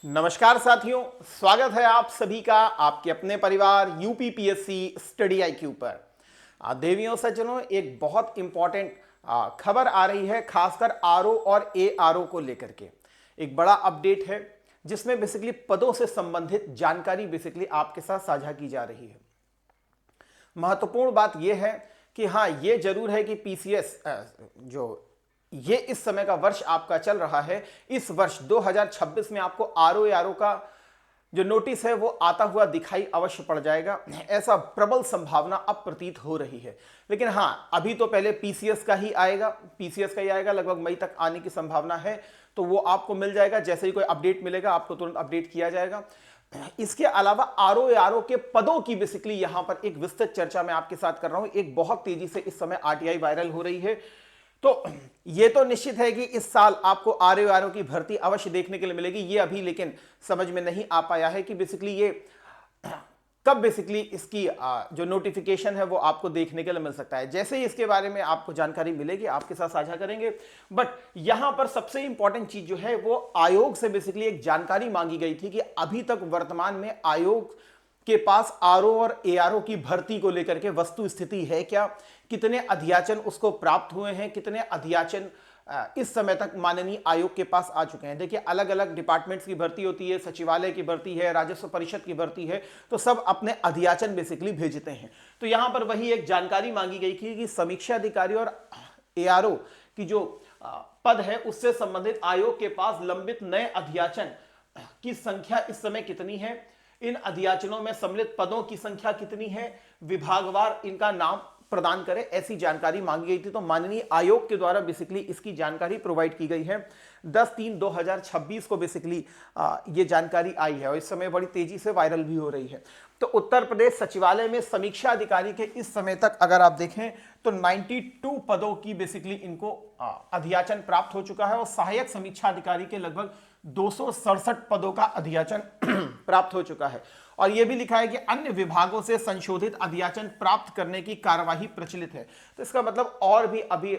नमस्कार साथियों, स्वागत है आप सभी का आपके अपने परिवार यूपीपीएससी स्टडी आईक्यू पर। देवियों सज्जनों, एक बहुत इंपॉर्टेंट खबर आ रही है, खासकर आरओ और एआरओ को लेकर के एक बड़ा अपडेट है जिसमें बेसिकली पदों से संबंधित जानकारी बेसिकली आपके साथ साझा की जा रही है। महत्वपूर्ण बात यह है कि हाँ, ये जरूर है कि पीसीएस जो ये इस समय का वर्ष आपका चल रहा है, इस वर्ष 2026 में आपको आरओ का जो नोटिस है वो आता हुआ दिखाई अवश्य पड़ जाएगा, ऐसा प्रबल संभावना अब प्रतीत हो रही है। लेकिन हाँ, अभी तो पहले पीसीएस का ही आएगा, लगभग मई तक आने की संभावना है, तो वो आपको मिल जाएगा। जैसे ही कोई अपडेट मिलेगा आपको तुरंत अपडेट किया जाएगा। इसके अलावा आरओ के पदों की बेसिकली यहां पर एक विस्तृत चर्चा मैं आपके साथ कर रहा हूं। एक बहुत तेजी से इस समय आरटीआई वायरल हो रही है, तो ये तो निश्चित है कि इस साल आपको आरओ की भर्ती अवश्य देखने के लिए मिलेगी। ये अभी लेकिन समझ में नहीं आ पाया है कि बेसिकली ये कब बेसिकली इसकी जो नोटिफिकेशन है वो आपको देखने के लिए मिल सकता है। जैसे ही इसके बारे में आपको जानकारी मिलेगी आपके साथ साझा करेंगे। बट यहां पर सबसे इंपॉर्टेंट चीज जो है वो आयोग से बेसिकली एक जानकारी मांगी गई थी कि अभी तक वर्तमान में आयोग के पास आरओ और एआरओ की भर्ती को लेकर के वस्तु स्थिति है क्या, कितने अध्याचन उसको प्राप्त हुए हैं, कितने अध्याचन इस समय तक माननीय आयोग के पास आ चुके हैं। देखिए, अलग अलग डिपार्टमेंट्स की भर्ती होती है, सचिवालय की भर्ती है, राजस्व परिषद की भर्ती है, तो सब अपने अध्याचन बेसिकली भेजते हैं। तो यहां पर वही एक जानकारी मांगी गई थी कि समीक्षा अधिकारी और एआरओ की जो पद है उससे संबंधित आयोग के पास लंबित नए अध्याचन की संख्या इस समय कितनी है, इन अध्याचनों में सम्मिलित पदों की संख्या कितनी है, विभागवार इनका नाम प्रदान करें, ऐसी जानकारी मांगी गई थी। तो माननीय आयोग के द्वारा बेसिकली इसकी जानकारी प्रोवाइड की गई है। 10/3/2026 को बेसिकली ये जानकारी आई है और इस समय बड़ी तेजी से वायरल भी हो रही है। तो उत्तर प्रदेश सचिवालय में समीक्षा अधिकारी के इस समय तक अगर आप देखें तो 92 पदों की बेसिकली इनको अध्याचन प्राप्त हो चुका है और सहायक समीक्षा अधिकारी के लगभग 267 पदों का अध्याचन प्राप्त हो चुका है। और यह भी लिखा है कि अन्य विभागों से संशोधित अध्याचन प्राप्त करने की कार्यवाही प्रचलित है। तो इसका मतलब और भी अभी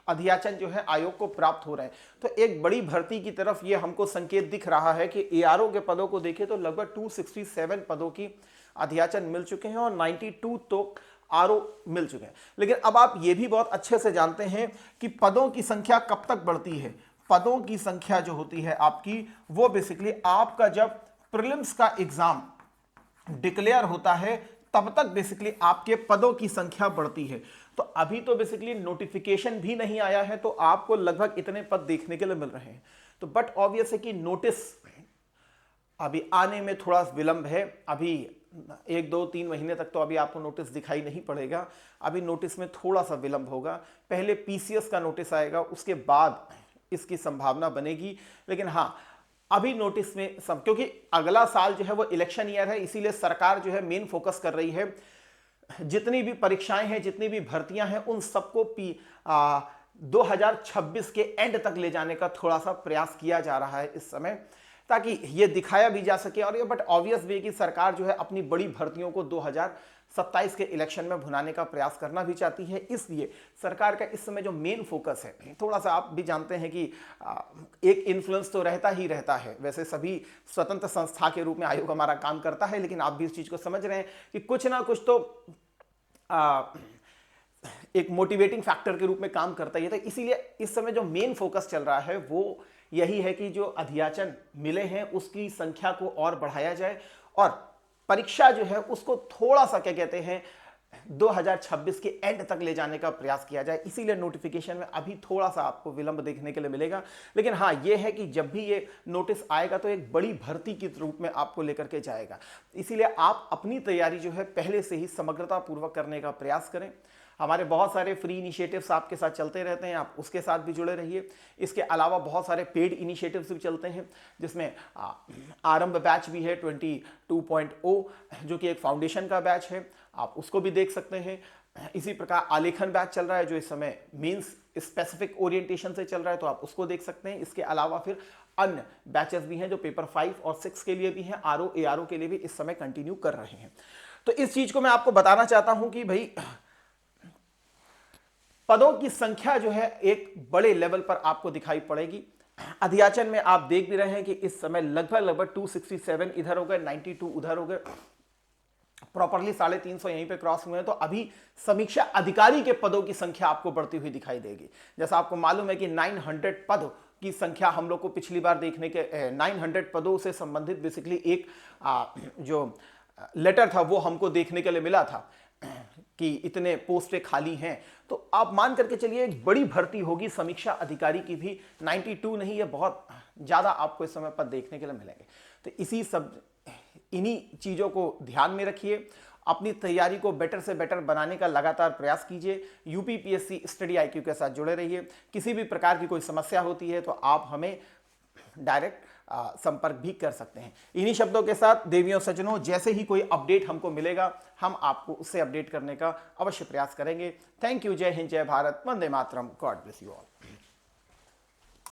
अध्याचन जो है आयोग को प्राप्त हो रहे हैं। तो एक बड़ी भर्ती की तरफ ये हमको संकेत दिख रहा है कि एआरओ के पदों को देखें तो लगभग 267 पदों की अध्याचन मिल चुके हैं और 92 तो आरओ मिल चुके हैं। लेकिन अब आप ये भी बहुत अच्छे से जानते हैं कि पदों की संख्या कब तक बढ़ती है। पदों की संख्या जो होती है आपकी, वो बेसिकली आपका जब प्रीलिम्स का एग्जाम डिक्लेयर होता है तब तक बेसिकली आपके पदों की संख्या बढ़ती है। तो अभी तो बेसिकली नोटिफिकेशन भी नहीं आया है, तो आपको लगभग इतने पद देखने के लिए मिल रहे हैं। तो बट ऑब्वियस है कि नोटिस अभी आने में थोड़ा विलंब है। अभी 1-2-3 महीने तक तो अभी आपको नोटिस दिखाई नहीं पड़ेगा। अभी नोटिस में थोड़ा सा विलंब होगा। पहले पीसीएस का नोटिस आएगा, उसके बाद इसकी संभावना बनेगी। लेकिन हाँ, अभी नोटिस में सब, क्योंकि अगला साल जो है वो इलेक्शन ईयर है, इसीलिए सरकार जो है मेन फोकस कर रही है जितनी भी परीक्षाएं हैं, जितनी भी भर्तियां हैं, उन सबको 2026 के एंड तक ले जाने का थोड़ा सा प्रयास किया जा रहा है इस समय, ताकि ये दिखाया भी जा सके। और ये बट ऑब्वियस भी है कि सरकार जो है अपनी बड़ी भर्तियों को 2027 के इलेक्शन में भुनाने का प्रयास करना भी चाहती है। इसलिए सरकार का इस समय जो मेन फोकस है, थोड़ा सा आप भी जानते हैं कि एक इन्फ्लुएंस तो रहता ही रहता है। वैसे सभी स्वतंत्र संस्था के रूप में आयोग हमारा काम करता है, लेकिन आप भी इस चीज को समझ रहे हैं कि कुछ ना कुछ तो एक मोटिवेटिंग फैक्टर के रूप में काम करता ही है। तो इसीलिए इस समय जो मेन फोकस चल रहा है वो यही है कि जो अध्याचन मिले हैं उसकी संख्या को और बढ़ाया जाए और परीक्षा जो है उसको थोड़ा सा क्या कहते हैं 2026 के एंड तक ले जाने का प्रयास किया जाए। इसीलिए नोटिफिकेशन में अभी थोड़ा सा आपको विलंब देखने के लिए मिलेगा। लेकिन हाँ, ये है कि जब भी ये नोटिस आएगा तो एक बड़ी भर्ती के रूप में आपको लेकर के जाएगा। इसीलिए आप अपनी तैयारी जो है पहले से ही समग्रता पूर्वक करने का प्रयास करें। हमारे बहुत सारे फ्री इनिशिएटिव्स आपके साथ चलते रहते हैं, आप उसके साथ भी जुड़े रहिए। इसके अलावा बहुत सारे पेड इनिशिएटिव्स भी चलते हैं, जिसमें आरंभ बैच भी है 22.0 जो कि एक फाउंडेशन का बैच है, आप उसको भी देख सकते हैं। इसी प्रकार आलेखन बैच चल रहा है जो इस समय मींस स्पेसिफिक ओरिएंटेशन से चल रहा है, तो आप उसको देख सकते हैं। इसके अलावा फिर अन्य बैचेस भी हैं जो पेपर 5 और 6 के लिए भी हैं, आरओ एआरओ के लिए भी इस समय कंटिन्यू कर रहे हैं। तो इस चीज को मैं आपको बताना चाहता हूं कि भाई पदों की संख्या जो है एक बड़े लेवल पर आपको दिखाई पड़ेगी। अध्याचन में आप देख भी रहे हैं कि इस समय लगभग 267 इधर हो गए, 92 उधर हो गए, प्रॉपरली 350 यहीं पे क्रॉस हुए हैं। तो अभी समीक्षा अधिकारी के पदों की संख्या आपको बढ़ती हुई दिखाई देगी। जैसा आपको मालूम है कि 900 पद की संख्या हम लोग को पिछली बार देखने के 900 पदों से संबंधित बेसिकली एक जो लेटर था वो हमको देखने के लिए मिला था कि इतने पोस्टें खाली हैं। तो आप मान करके चलिए एक बड़ी भर्ती होगी समीक्षा अधिकारी की भी। 92 नहीं, ये बहुत ज़्यादा आपको इस समय पद देखने के लिए मिलेंगे। तो इन्हीं चीज़ों को ध्यान में रखिए, अपनी तैयारी को बेटर से बेटर बनाने का लगातार प्रयास कीजिए। यूपीपीएससी स्टडी आईक्यू के साथ जुड़े रहिए। किसी भी प्रकार की कोई समस्या होती है तो आप हमें डायरेक्ट संपर्क भी कर सकते हैं। इन्हीं शब्दों के साथ देवियों सज्जनों, जैसे ही कोई अपडेट हमको मिलेगा हम आपको उससे अपडेट करने का अवश्य प्रयास करेंगे। Thank you. जय हिंद, जय Bharat, Vande Mataram, God bless you all.